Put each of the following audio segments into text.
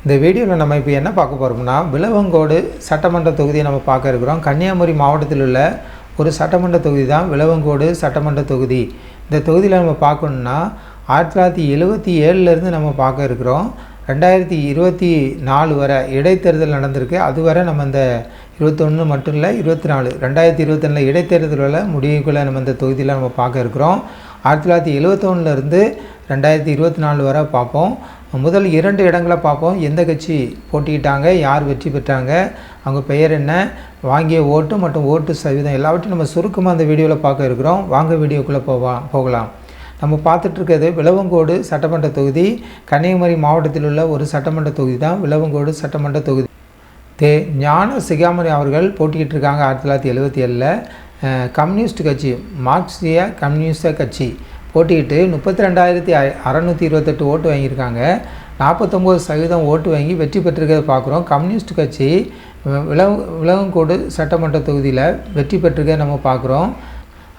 இந்த வீடியோவில் நம்ம இப்போ என்ன பார்க்க போகிறோம்னா, விளவங்கோடு சட்டமன்ற தொகுதியை நம்ம பார்க்க இருக்கிறோம். கன்னியாகுமரி மாவட்டத்தில் உள்ள ஒரு சட்டமன்ற தொகுதி தான் விளவங்கோடு சட்டமன்ற தொகுதி. இந்த தொகுதியில் நம்ம பார்க்கணுன்னா 1977 நம்ம பார்க்க இருக்கிறோம். 2024 வரை இடைத்தேர்தல் நடந்திருக்கு. அதுவரை நம்ம இந்த 21 மட்டும் இல்லை 24 2021 இடைத்தேர்தலில் முடிவுக்குள்ளே நம்ம இந்த தொகுதியில் நம்ம பார்க்க இருக்கிறோம். 1971 2024 வரை பார்ப்போம். முதல் 2 இடங்களை பார்ப்போம். எந்த கட்சி போட்டிக்கிட்டாங்க, யார் வெற்றி பெற்றாங்க, அவங்க பெயர் என்ன, வாங்கிய ஓட்டு மற்றும் ஓட்டு சதவீதம் எல்லாவற்றையும் நம்ம சுருக்கமாக அந்த வீடியோவில் பார்க்க இருக்கிறோம். வாங்க வீடியோக்குள்ளே போகலாம். நம்ம பார்த்துட்ருக்கிறது விளவங்கோடு சட்டமன்ற தொகுதி. கன்னியாகுமரி மாவட்டத்தில் உள்ள ஒரு சட்டமன்ற தொகுதி தான் விளவங்கோடு சட்டமன்ற தொகுதி. ஞான சிகாமணி அவர்கள் போட்டிக்கிட்டு இருக்காங்க. 1977 கம்யூனிஸ்ட் கட்சி, மார்க்சிய கம்யூனிஸ்ட கட்சி போட்டிக்கிட்டு 32,628 ஓட்டு வாங்கியிருக்காங்க. 49% ஓட்டு வாங்கி வெற்றி பெற்றிருக்கிறத பார்க்குறோம். கம்யூனிஸ்ட் கட்சி விளவங்கோடு சட்டமன்ற தொகுதியில் வெற்றி பெற்றிருக்கிறத நம்ம பார்க்குறோம்.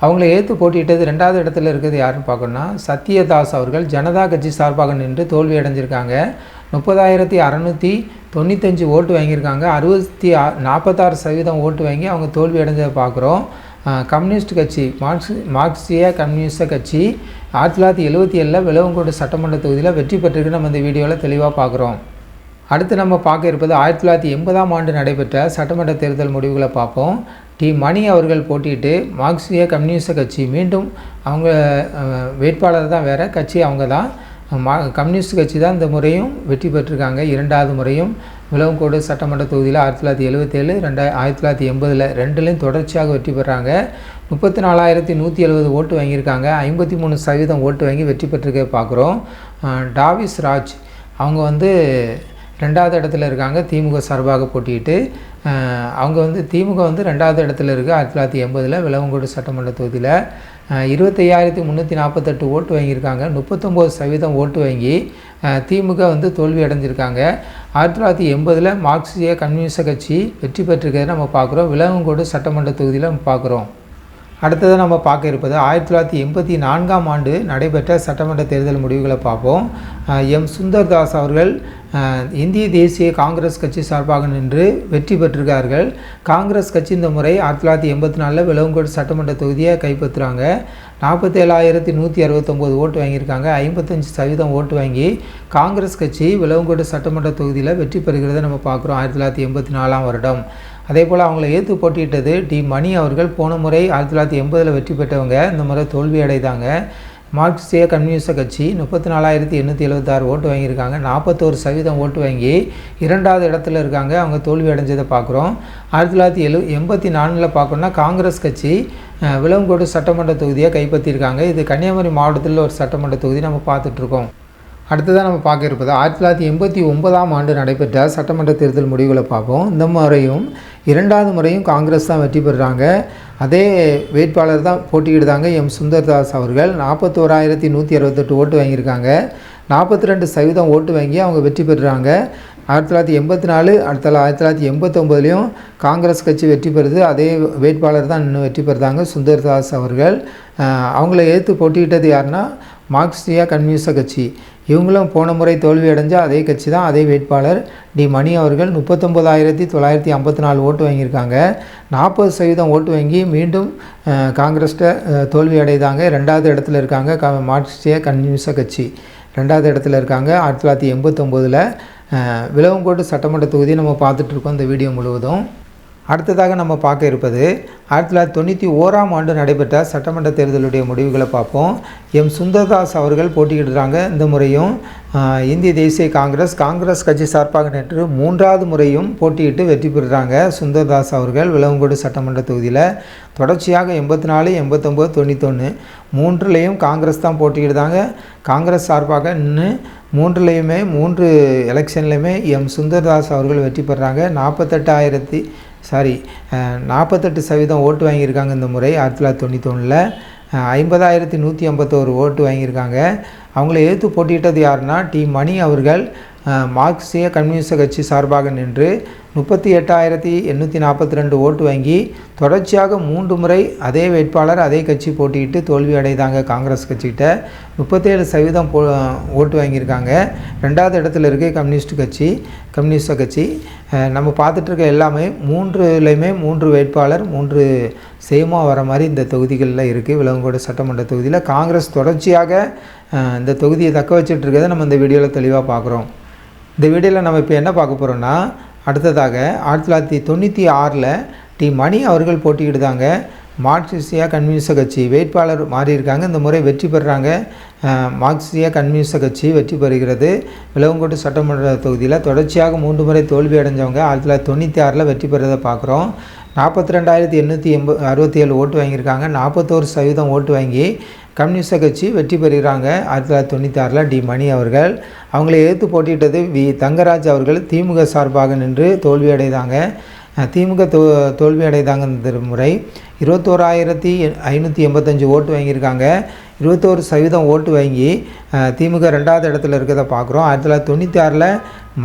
அவங்கள ஏற்று போட்டியிட்டது 2வது இடத்துல இருக்கிறது யாருன்னு பார்க்கணுன்னா, சத்யதாஸ் அவர்கள் ஜனதா கட்சி சார்பாக நின்று தோல்வி அடைஞ்சிருக்காங்க. 30,695 ஓட்டு வாங்கியிருக்காங்க. 46% ஓட்டு வாங்கி அவங்க தோல்வி அடைஞ்சதை பார்க்குறோம். கம்யூனிஸ்ட் கட்சி, மார்க்சிய கம்யூனிஸ்ட கட்சி 1977 விளவங்கோடு சட்டமன்ற தொகுதியில் வெற்றி பெற்றிருக்கு. நம்ம இந்த வீடியோவில் தெளிவாக பார்க்குறோம். அடுத்து நம்ம பார்க்க இருப்பது 1980 நடைபெற்ற சட்டமன்ற தேர்தல் முடிவுகளை பார்ப்போம். மணி அவர்கள் போட்டியிட்டு மார்க்சிய கம்யூனிஸ்ட கட்சி, மீண்டும் அவங்க வேட்பாளர் தான் வேறு, கட்சி அவங்க தான், கம்யூனிஸ்ட் கட்சி தான் இந்த முறையும் வெற்றி பெற்றிருக்காங்க. 2வது முறையும் விளவங்கோடு சட்டமன்ற தொகுதியில் 1977 1980 ரெண்டுலேயும் தொடர்ச்சியாக வெற்றி பெறாங்க. 34,170 ஓட்டு வாங்கியிருக்காங்க. 53% ஓட்டு வாங்கி வெற்றி பெற்றிருக்க பார்க்குறோம். டாவிஸ் ராஜ் அவங்க 2வது இடத்துல இருக்காங்க. திமுக சார்பாக போட்டிட்டு அவங்க திமுக 2வது இடத்துல இருக்குது. 1980 விளவங்கோடு சட்டமன்ற தொகுதியில் 25,348 ஓட்டு வாங்கியிருக்காங்க. 39% ஓட்டு வாங்கி திமுக தோல்வி அடைஞ்சிருக்காங்க. 1980 மார்க்சிய கம்யூனிஸ்ட கட்சி வெற்றி பெற்றிருக்கிறத நம்ம பார்க்குறோம். விளவங்கோடு சட்டமன்ற தொகுதியில் நம்ம பார்க்குறோம். அடுத்தது நம்ம பார்க்க இருப்பது 1984 நடைபெற்ற சட்டமன்ற தேர்தல் முடிவுகளை பார்ப்போம். சுந்தர்தாஸ் அவர்கள் இந்திய தேசிய காங்கிரஸ் கட்சி சார்பாக நின்று வெற்றி பெற்றிருக்கார்கள். காங்கிரஸ் கட்சி இந்த முறை 1984 விளவங்கோடு சட்டமன்ற தொகுதியை கைப்பற்றுறாங்க. 47,169 ஓட்டு வாங்கியிருக்காங்க. 55% ஓட்டு வாங்கி காங்கிரஸ் கட்சி விளவங்கோடு சட்டமன்ற தொகுதியில் வெற்றி பெறுகிறத நம்ம பார்க்குறோம். 1984 வருடம். அதே போல் அவங்கள ஏற்று போட்டியிட்டது மணி அவர்கள். போன முறை 1980 வெற்றி பெற்றவங்க இந்த முறை தோல்வி அடைந்தாங்க. மார்க்சிய கம்யூனிஸ்ட கட்சி 34,876 ஓட்டு வாங்கியிருக்காங்க. 41% ஓட்டு வாங்கி 2வது இடத்துல இருக்காங்க. அவங்க தோல்வி அடைஞ்சதை பார்க்குறோம். 1984 பார்க்கணுன்னா காங்கிரஸ் கட்சி விளவங்கோடு சட்டமன்ற தொகுதியை கைப்பற்றியிருக்காங்க. இது கன்னியாகுமரி மாவட்டத்தில் ஒரு சட்டமன்ற தொகுதி நம்ம பார்த்துட்ருக்கோம். அடுத்ததான் நம்ம பார்க்க இருப்பது 1989 நடைபெற்ற சட்டமன்ற தேர்தல் முடிவுகளை பார்ப்போம். இந்த முறையும் 2வது முறையும் காங்கிரஸ் தான் வெற்றி பெறுறாங்க. அதே வேட்பாளர் தான் போட்டியிடுதாங்க. சுந்தர்தாஸ் அவர்கள் 41,168 ஓட்டு வாங்கியிருக்காங்க. 42% ஓட்டு வாங்கி அவங்க வெற்றி பெறுறாங்க. 1984 அடுத்த 1989 காங்கிரஸ் கட்சி வெற்றி பெறுது. அதே வேட்பாளர் தான் இன்னும் வெற்றி பெறுறாங்க, சுந்தர்தாஸ் அவர்கள். அவங்கள ஏற்று போட்டியிட்டது யாருன்னா மார்க்சிய கம்யூனிஸ்ட கட்சி. இவங்களும் போன முறை தோல்வி அடைஞ்ச அதே கட்சி தான், அதே வேட்பாளர் மணி அவர்கள். 39,954 ஓட்டு வாங்கியிருக்காங்க. 40% ஓட்டு வாங்கி மீண்டும் காங்கிரஸ்ட தோல்வி அடைதாங்க. 2வது இடத்துல இருக்காங்க மார்க்சிய கம்யூனிஸ்ட கட்சி 2வது இடத்துல இருக்காங்க. 1989 விளவங்கோடு சட்டமன்ற தொகுதியை நம்ம பார்த்துட்ருக்கோம் இந்த வீடியோ முழுவதும். அடுத்ததாக நம்ம பார்க்க இருப்பது 1991 நடைபெற்ற சட்டமன்ற தேர்தலுடைய முடிவுகளை பார்ப்போம். சுந்தர்தாஸ் அவர்கள் போட்டியிடுறாங்க. இந்த முறையும் இந்திய தேசிய காங்கிரஸ் கட்சி சார்பாக நின்று 3வது முறையும் போட்டியிட்டு வெற்றி பெறுறாங்க. சுந்தர்தாஸ் அவர்கள் விளவங்கோடு சட்டமன்ற தொகுதியில் தொடர்ச்சியாக 84, 89, 91 3லேயும் காங்கிரஸ் தான் போட்டியிடுறாங்க. காங்கிரஸ் சார்பாக நின்று 3 எலெக்ஷன்லையுமே சுந்தர்தாஸ் அவர்கள் வெற்றி பெறுறாங்க. 48% ஓட்டு வாங்கியிருக்காங்க இந்த முறை. 1991 50,151 ஓட்டு வாங்கியிருக்காங்க. அவங்கள எதிர்த்து போட்டியிட்டது யாருன்னா மணி அவர்கள் மார்க்சிய கம்யூனிஸ்ட கட்சி சார்பாக நின்று 38,842 ஓட்டு வாங்கி தொடர்ச்சியாக 3 முறை அதே வேட்பாளர் அதே கட்சி போட்டியிட்டு தோல்வி அடைந்தாங்க காங்கிரஸ் கட்சிகிட்ட. 37% ஓட்டு வாங்கியிருக்காங்க. 2வது இடத்துல இருக்குது கம்யூனிஸ்ட் கட்சி. நம்ம பார்த்துட்ருக்க எல்லாமே 3லையுமே 3 வேட்பாளர் 3 சேமாக வர மாதிரி இந்த தொகுதிகளில் இருக்குது. விலவங்கோடு சட்டமன்ற தொகுதியில் காங்கிரஸ் தொடர்ச்சியாக இந்த தொகுதியை தக்க வச்சுட்டு இருக்கிறத நம்ம இந்த வீடியோவில் தெளிவாக பார்க்குறோம். இந்த வீடியோவில் நம்ம இப்போ என்ன பார்க்க போகிறோன்னா, அடுத்ததாக 1996 டி மணி அவர்கள் போட்டியிடுதாங்க. மார்க்சிய கம்யூனிஸ்ட் கட்சி வேட்பாளர் மாறியிருக்காங்க. இந்த முறை வெற்றி பெறுறாங்க. மார்க்சிய கம்யூனிஸ்ட் கட்சி வெற்றி பெறுகிறது. விலவங்கோடு சட்டமன்ற தொகுதியில் தொடர்ச்சியாக 3 முறை தோல்வி அடைஞ்சவங்க 1996 வெற்றி பெறுறதை பார்க்குறோம். 42,867 ஓட்டு வாங்கியிருக்காங்க. 41% ஓட்டு வாங்கி கம்யூனிஸ்ட் கட்சி வெற்றி பெறுகிறாங்க. 1996 டி மணி அவர்கள். அவங்களை எதிர்த்து போட்டியிட்டது தங்கராஜ் அவர்கள் திமுக சார்பாக நின்று தோல்வி அடைந்தாங்க. திமுக தோல்வி அடைந்தாங்க. இந்த முறை 21,585 ஓட்டு வாங்கியிருக்காங்க. 21% ஓட்டு வாங்கி திமுக 2வது இடத்துல இருக்கிறத பார்க்குறோம். 1996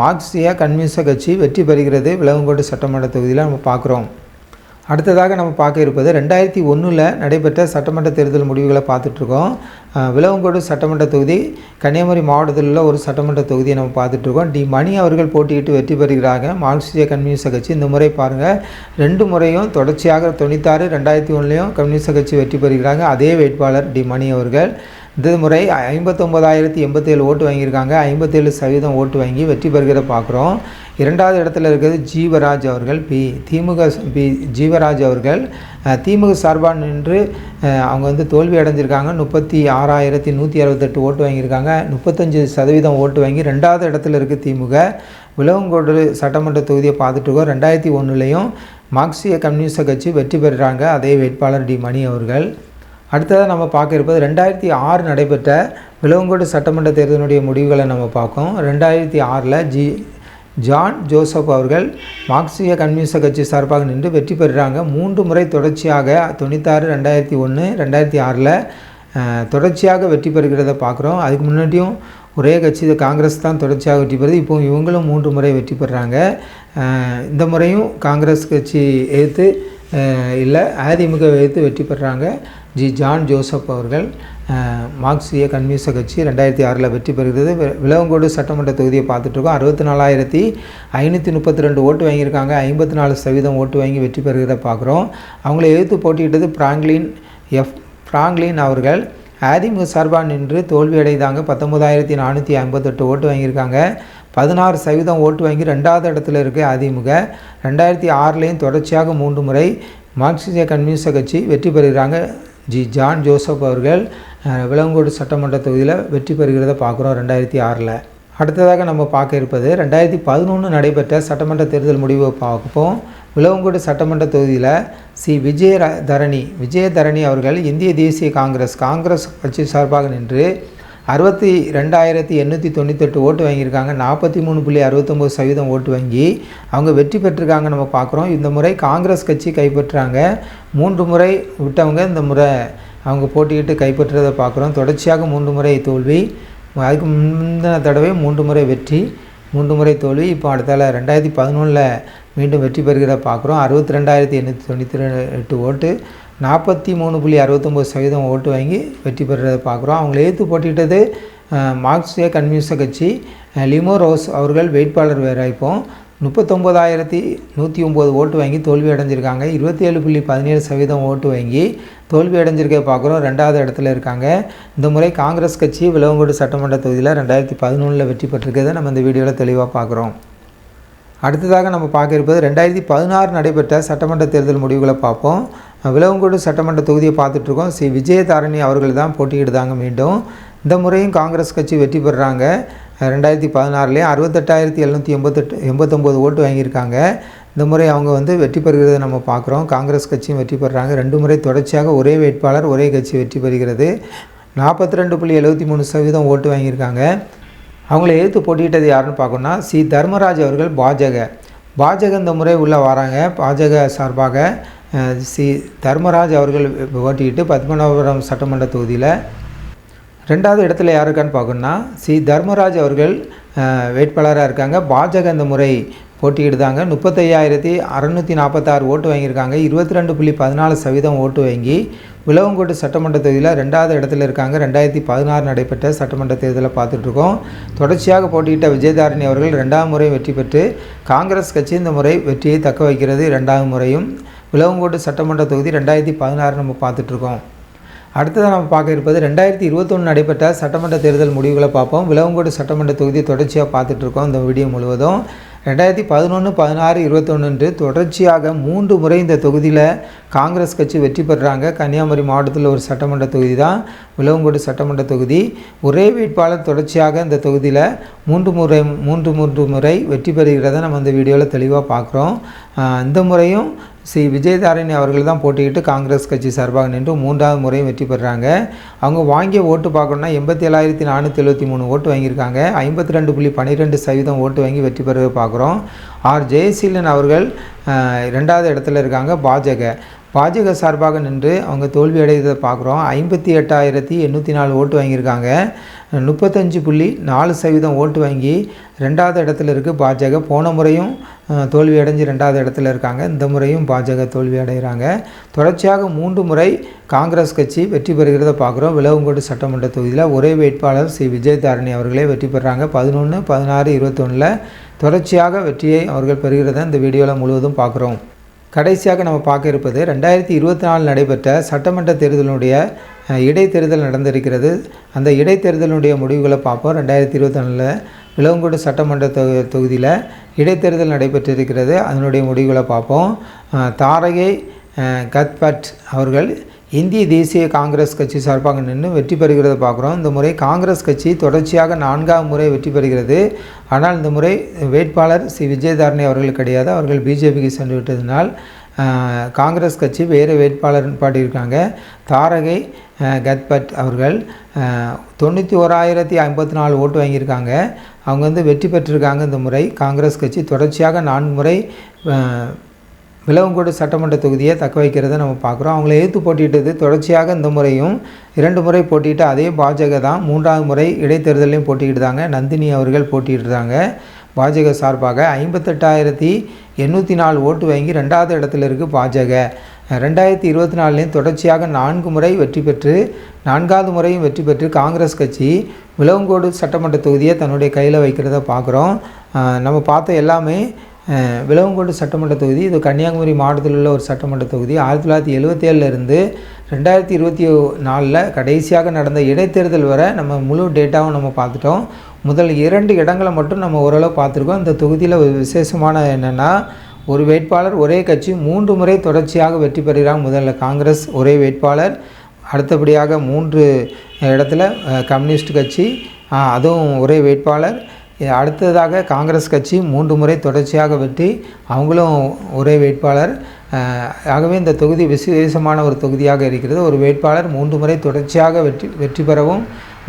மார்க்சிய கம்யூனிஸ்ட் கட்சி வெற்றி பெறுகிறது. விலவங்கோடு சட்டமன்ற தொகுதியில் நம்ம பார்க்குறோம். அடுத்ததாக நம்ம பார்க்க இருப்பது 2001 நடைபெற்ற சட்டமன்ற தேர்தல் முடிவுகளை பார்த்துட்ருக்கோம். விலவங்கோடு சட்டமன்ற தொகுதி கன்னியாகுமரி மாவட்டத்தில் உள்ள ஒரு சட்டமன்ற தொகுதியை நம்ம பார்த்துட்ருக்கோம். டி மணி அவர்கள் போட்டியிட்டு வெற்றி பெறுகிறாங்க. மார்க்சிய கம்யூனிஸ்ட் கட்சி. இந்த முறை பாருங்கள், 2 முறையும் தொடர்ச்சியாக 96, 2001 கம்யூனிஸ்ட் கட்சி வெற்றி பெறுகிறாங்க. அதே வேட்பாளர் டி மணி அவர்கள். இந்த முறை 59,087 ஓட்டு வாங்கியிருக்காங்க. 57% ஓட்டு வாங்கி வெற்றி பெறுகிறத பார்க்குறோம். 2வது இடத்துல இருக்கிறது ஜீவராஜ் அவர்கள். ஜீவராஜ் அவர்கள் திமுக சார்பாக நின்று அவங்க வந்து தோல்வி அடைஞ்சிருக்காங்க. 36,168 ஓட்டு வாங்கியிருக்காங்க. 35% ஓட்டு வாங்கி 2வது இடத்துல இருக்குது திமுக. விலவங்கோடு சட்டமன்ற தொகுதியை பார்த்துட்ருக்கோம். 2001 மார்க்சிய கம்யூனிஸ்ட் கட்சி வெற்றி பெறுறாங்க. அதே வேட்பாளர் டி மணி அவர்கள். அடுத்ததாக நம்ம பார்க்க இருப்பது 2006 நடைபெற்ற விலவங்கோடு சட்டமன்ற தேர்தலுடைய முடிவுகளை நம்ம பார்க்கோம். 2006 ஜான் ஜோசப் அவர்கள் மார்க்சிய கம்யூனிஸ்ட் கட்சி சார்பாக நின்று வெற்றி பெறுறாங்க. 3 முறை தொடர்ச்சியாக 96, 2001, 2006 தொடர்ச்சியாக வெற்றி பெறுகிறத பார்க்குறோம். அதுக்கு முன்னாடியும் ஒரே கட்சி காங்கிரஸ் தான் தொடர்ச்சியாக வெற்றி பெறுது. இப்போ இவங்களும் 3 முறை வெற்றி பெறுறாங்க. இந்த முறையும் காங்கிரஸ் கட்சி எதிர்த்து இல்லை அதிமுக எதிர்த்து வெற்றி பெறுறாங்க. ஜான் ஜோசப் அவர்கள். மார்க்சிய கம்யூனிஸ்ட் கட்சி 2006 வெற்றி பெறுகிறது. விலவங்கோடு சட்டமன்ற தொகுதியை பார்த்துட்ருக்கோம். 64,532 ஓட்டு வாங்கியிருக்காங்க. 54% ஓட்டு வாங்கி வெற்றி பெறுகிறத பார்க்குறோம். அவங்கள எதிர்த்து போட்டியிட்டது பிராங்க்லின் அவர்கள். அதிமுக சார்பாக நின்று தோல்வி அடைந்தாங்க. 19,458 ஓட்டு வாங்கியிருக்காங்க. 16% ஓட்டு வாங்கி 2வது இடத்துல இருக்குது அதிமுக. 2006 தொடர்ச்சியாக 3 முறை மார்க்சிய கம்யூனிஸ்ட் கட்சி வெற்றி பெறுகிறாங்க. ஜான் ஜோசப் அவர்கள் விலவங்கோடு சட்டமன்ற தொகுதியில் வெற்றி பெறுகிறத பார்க்குறோம் 2006. அடுத்ததாக நம்ம பார்க்க இருப்பது 2011 நடைபெற்ற சட்டமன்ற தேர்தல் முடிவை பார்ப்போம். விலவங்கோடு சட்டமன்ற தொகுதியில் விஜயதரணி அவர்கள் இந்திய தேசிய காங்கிரஸ் கட்சி சார்பாக நின்று 62,898 ஓட்டு வாங்கியிருக்காங்க. 43.69% ஓட்டு வாங்கி அவங்க வெற்றி பெற்றிருக்காங்க நம்ம பார்க்குறோம். இந்த முறை காங்கிரஸ் கட்சி கைப்பற்றுறாங்க. 3 முறை விட்டவங்க இந்த முறை அவங்க போட்டியிட்டு கைப்பற்றுறதை பார்க்குறோம். தொடர்ச்சியாக 3 முறை தோல்வி. அதுக்கு முந்தின தடவை 3 முறை வெற்றி, 3 முறை தோல்வி. இப்போ அடுத்தால 2011 மீண்டும் வெற்றி பெறுகிறத பார்க்குறோம். 62,898 ஓட்டு, 43.69% ஓட்டு வாங்கி வெற்றி பெறுறதை பார்க்குறோம். அவங்களை எதிர்த்து போட்டியிட்டது மார்க்சிய கம்யூனிஸ்ட் கட்சி. லிமோ ரோஸ் அவர்கள் வேட்பாளர் வேறு. இப்போ 39,109 ஓட்டு வாங்கி தோல்வி அடைஞ்சிருக்காங்க. 27.17% ஓட்டு வாங்கி தோல்வி அடைஞ்சிருக்க பார்க்குறோம். 2வது இடத்துல இருக்காங்க. இந்த முறை காங்கிரஸ் கட்சி விலவங்கோடு சட்டமன்ற தொகுதியில் 2011 வெற்றி பெற்றிருக்கிறத நம்ம இந்த வீடியோவில் தெளிவாக பார்க்குறோம். அடுத்ததாக நம்ம பார்க்க இருப்பது 2016 நடைபெற்ற சட்டமன்ற தேர்தல் முடிவுகளை பார்ப்போம். விலவங்கோடு சட்டமன்ற தொகுதியை பார்த்துட்ருக்கோம். விஜயதாரணி அவர்கள் தான் போட்டியிடுதாங்க மீண்டும். இந்த முறையும் காங்கிரஸ் கட்சி வெற்றி பெறுறாங்க. 2016 68,789 ஓட்டு வாங்கியிருக்காங்க. இந்த முறை அவங்க வந்து வெற்றி பெறுகிறத நம்ம பார்க்குறோம். காங்கிரஸ் கட்சியும் வெற்றி பெறுறாங்க. 2 முறை தொடர்ச்சியாக ஒரே வேட்பாளர் ஒரே கட்சி வெற்றி பெறுகிறது. 42.73% ஓட்டு வாங்கியிருக்காங்க. அவங்கள எதிர்த்து போட்டியிட்டது யாருன்னு பார்க்கணுன்னா தர்மராஜ் அவர்கள் பாஜக இந்த முறை உள்ளே வராங்க. பாஜக சார்பாக தர்மராஜ் அவர்கள் போட்டியிட்டு பத்மநாபபுரம் சட்டமன்ற தொகுதியில் 2வது இடத்துல யார் இருக்கான்னு பார்க்கணுன்னா தர்மராஜ் அவர்கள் வேட்பாளராக இருக்காங்க. பாஜக இந்த முறை போட்டியிடுதாங்க. 35,646 ஓட்டு வாங்கியிருக்காங்க. 22.14% ஓட்டு வாங்கி விளவங்கோடு சட்டமன்ற தொகுதியில் 2வது இடத்துல இருக்காங்க. 2016 நடைபெற்ற சட்டமன்ற தேர்தலை பார்த்துட்ருக்கோம். தொடர்ச்சியாக போட்டியிட்ட விஜயதாரணி அவர்கள் 2ஆம் முறை வெற்றி பெற்று காங்கிரஸ் கட்சி இந்த முறை வெற்றியை தக்க வைக்கிறது. 2வது முறையும் விளவங்கோடு சட்டமன்ற தொகுதி 2016 நம்ம பார்த்துட்ருக்கோம். அடுத்ததாக நம்ம பார்க்க இருப்பது 2021 நடைபெற்ற சட்டமன்ற தேர்தல் முடிவுகளை பார்ப்போம். விளவங்கோடு சட்டமன்ற தொகுதி தொடர்ச்சியாக பார்த்துட்ருக்கோம் இந்த வீடியோ முழுவதும். 2011, 16, 21 தொடர்ச்சியாக 3 முறை இந்த தொகுதியில் காங்கிரஸ் கட்சி வெற்றி பெறுறாங்க. கன்னியாகுமரி மாவட்டத்தில் ஒரு சட்டமன்ற தொகுதி தான் விளவங்கோடு சட்டமன்ற தொகுதி. ஒரே வேட்பாளர் தொடர்ச்சியாக இந்த தொகுதியில் 3 முறை வெற்றி பெறுகிறத நம்ம இந்த வீடியோவில் தெளிவாக பார்க்குறோம். இந்த முறையும் விஜயதாரணி அவர்கள் தான் போட்டியிட்டு காங்கிரஸ் கட்சி சார்பாக நின்று 3வது முறையும் வெற்றி பெறுறாங்க. அவங்க வாங்கிய ஓட்டு பார்க்கணுன்னா 87,473 ஓட்டு வாங்கியிருக்காங்க. 52.12% ஓட்டு வாங்கி வெற்றி பெறுவதை பார்க்குறோம். ஜெயசீலன் அவர்கள் 2வது இடத்துல இருக்காங்க. பாஜக சார்பாக நின்று அவங்க தோல்வி அடைவதை பார்க்குறோம். 58,804 ஓட்டு வாங்கியிருக்காங்க. 35.4% ஓட்டு வாங்கி 2வது இடத்துல இருக்குது பாஜக. போன முறையும் தோல்வி அடைஞ்சு 2வது இடத்துல இருக்காங்க. இந்த முறையும் பாஜக தோல்வி அடைகிறாங்க. தொடர்ச்சியாக 3 முறை காங்கிரஸ் கட்சி வெற்றி பெறுகிறத பார்க்குறோம். விளவங்கோடு சட்டமன்ற தொகுதியில் ஒரே வேட்பாளர் விஜயதாரணி அவர்களே வெற்றி பெறுறாங்க. 11, 16, 21 தொடர்ச்சியாக வெற்றியை அவர்கள் பெறுகிறத இந்த வீடியோவில் முழுவதும் பார்க்குறோம். கடைசியாக நம்ம பார்க்க இருப்பது 2024 நடைபெற்ற சட்டமன்ற தேர்தலுடைய இடைத்தேர்தல் நடந்திருக்கிறது. அந்த இடைத்தேர்தலுடைய முடிவுகளை பார்ப்போம். 2024 விளவங்கோடு சட்டமன்ற தொகுதியில் இடைத்தேர்தல் நடைபெற்றிருக்கிறது. அதனுடைய முடிவுகளை பார்ப்போம். தாரகை கத்பட் அவர்கள் இந்திய தேசிய காங்கிரஸ் கட்சி சார்பாக நின்று வெற்றி பெறுகிறத பார்க்குறோம். இந்த முறை காங்கிரஸ் கட்சி தொடர்ச்சியாக 4ஆம் முறை வெற்றி பெறுகிறது. ஆனால் இந்த முறை வேட்பாளர் விஜயதாரணி அவர்கள் கிடையாது. அவர்கள் பிஜேபிக்கு சென்று விட்டதினால் காங்கிரஸ் கட்சி வேறு வேட்பாளர் பாட்டியிருக்காங்க. தாரகை கத்பட் அவர்கள் 91,054 ஓட்டு வாங்கியிருக்காங்க. அவங்க வெற்றி பெற்றிருக்காங்க. இந்த முறை காங்கிரஸ் கட்சி தொடர்ச்சியாக 4 முறை விளவங்கோடு சட்டமன்ற தொகுதியை தக்க வைக்கிறத நம்ம பார்க்குறோம். அவங்கள எதிர்த்து போட்டியிட்டது தொடர்ச்சியாக இந்த முறையும் 2 முறை போட்டியிட்டு அதே பாஜக தான் 3வது முறை இடைத்தேர்தலையும் போட்டியிடுறாங்க. நந்தினி அவர்கள் போட்டியிடுறாங்க. பாஜக சார்பாக 58,804 ஓட்டு வாங்கி 2வது இடத்துல இருக்குது பாஜக. 2024 தொடர்ச்சியாக 4 முறை வெற்றி பெற்று 4வது முறையும் வெற்றி பெற்று காங்கிரஸ் கட்சி விளவங்கோடு சட்டமன்ற தொகுதியை தன்னுடைய கையில் வைக்கிறத பார்க்குறோம். நம்ம பார்த்த எல்லாமே விளவங்கோடு சட்டமன்ற தொகுதி. இது கன்னியாகுமரி மாவட்டத்தில் உள்ள ஒரு சட்டமன்ற தொகுதி. 1977 இருந்து 2024 கடைசியாக நடந்த இடைத்தேர்தல் வரை நம்ம முழு டேட்டாவும் நம்ம பார்த்துட்டோம். முதல் 2 இடங்களை மட்டும் நம்ம ஓரளவு பார்த்துருக்கோம். இந்த தொகுதியில் ஒரு விசேஷமான என்னென்னா, ஒரு வேட்பாளர் ஒரே கட்சி 3 முறை தொடர்ச்சியாக வெற்றி பெறுகிறாங்க. முதல்ல காங்கிரஸ் ஒரே வேட்பாளர், அடுத்தபடியாக 3 இடத்துல கம்யூனிஸ்ட் கட்சி அதுவும் ஒரே வேட்பாளர், அடுத்ததாக காங்கிரஸ் கட்சி 3 முறை தொடர்ச்சியாக வெற்றி, அவங்களும் ஒரே வேட்பாளர். ஆகவே இந்த தொகுதி விசேஷமான ஒரு தொகுதியாக இருக்கிறது. ஒரு வேட்பாளர் 3 முறை தொடர்ச்சியாக வெற்றி பெறவும்,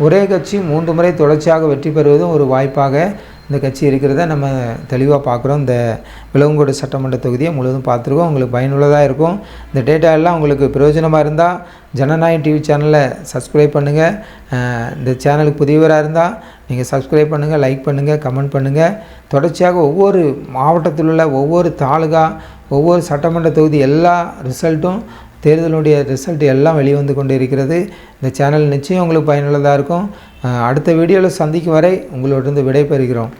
ஒரே கட்சி 3 முறை தொடர்ச்சியாக வெற்றி பெறுவதும் ஒரு வாய்ப்பாக இந்த கட்சி இருக்கிறத நம்ம தெளிவாக பார்க்குறோம். இந்த விளவங்கோடு சட்டமன்ற தொகுதியை முழுவதும் பார்த்துருக்கோம். உங்களுக்கு பயனுள்ளதாக இருக்கும். இந்த டேட்டா எல்லாம் உங்களுக்கு பிரயோஜனமாக இருந்தால் ஜனநாயகம் டிவி சேனலை சப்ஸ்கிரைப் பண்ணுங்கள். இந்த சேனலுக்கு புதியவராக இருந்தால் நீங்கள் சப்ஸ்கிரைப் பண்ணுங்கள், லைக் பண்ணுங்கள், கமெண்ட் பண்ணுங்கள். தொடர்ச்சியாக ஒவ்வொரு மாவட்டத்தில் உள்ள ஒவ்வொரு தாலுகா, ஒவ்வொரு சட்டமன்ற தொகுதி எல்லா ரிசல்ட்டும், தேர்தலுடைய ரிசல்ட் எல்லாம் வெளிவந்து கொண்டு இருக்கிறது. இந்த சேனல் நிச்சயம் உங்களுக்கு பயனுள்ளதாக இருக்கும். அடுத்த வீடியோவில் சந்திக்கும் வரை உங்களோட விடைபெறுகிறோம்.